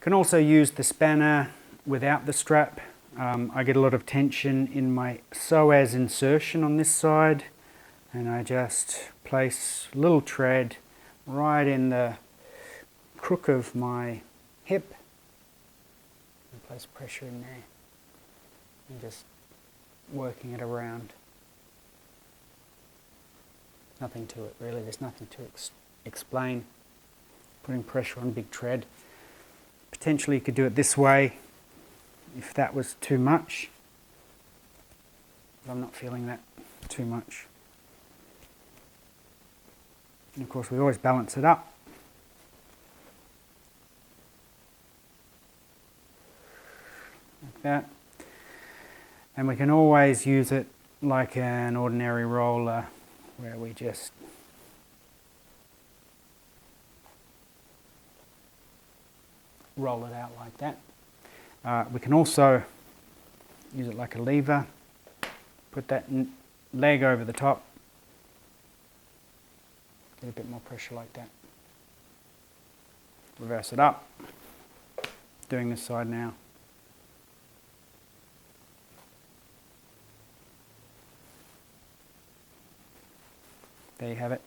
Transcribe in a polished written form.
Can also use the spanner without the strap. I get a lot of tension in my psoas insertion on this side, and I just place a little tread right in the crook of my hip and place pressure in there and just working it around. Nothing to it really, there's nothing to explain. Putting pressure on big tread. Potentially you could do it this way if that was too much. But I'm not feeling that too much. And of course we always balance it up. Like that. And we can always use it like an ordinary roller where we just roll it out like that. We can also use it like a lever, put that leg over the top, get a bit more pressure like that. Reverse it up, doing this side now. There you have it.